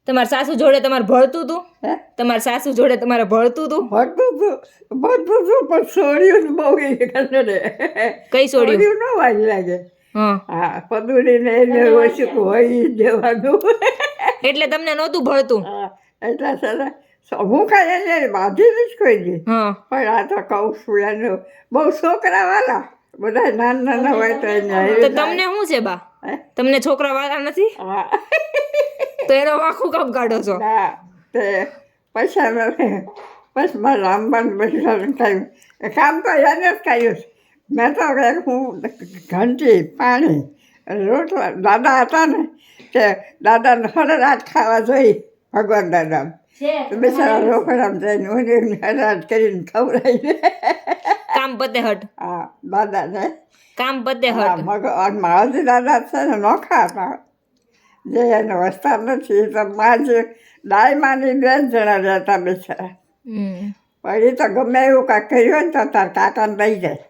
તમારા સાસુ જોડે તમારે ભળતું હતું? હે તમારા સાસુ જોડે તમારે ભળતું હતું? ભરતું હતું પણ સોળ્યું બહુ એ કરે કઈ સોડ્યું? સોળ્યું ન વાર લાગે હા, હા પદુડીને એને ઓછું હોય ઈ દેવાનું એટલે તમને નહોતું ભળતું? હા એટલા સરસ હું ખાઈ એને બાંધી જ કોઈ દી હા, પણ આ તો કહું છું એનું બહુ છોકરાવાળા બધા નાના હોય તો એને તો તમને શું છે બા? તમને છોકરા વાળા નથી? હા તો એનો આખું કામ કાઢો છો? ના તે પૈસા બસ મારે રામબાન પૈસા ખાયું કામ તો એને જ ખાયું મેં તો હું ઘંટી પાણી રોટલા દાદા હતા ને તે દાદાને હળરાજ ખાવા જોઈ ભગવાન દાદા બિચારા રોકડામાં જઈને ઊંઘીને હળરાજ કરીને ખવડાવીને કામ પતે હટ. હા દાદાને કામ પતે હા હટ. મારાજી દાદા છે ને નોખા હતા જે એને વસ્તા નથી તો માજી દાયમાની 2 જણા રહેતા બિચારા હમ. પણ એ તો ગમે એવું કાંઈ કર્યું હોય ને તો તાર કાકાને લઈ જાય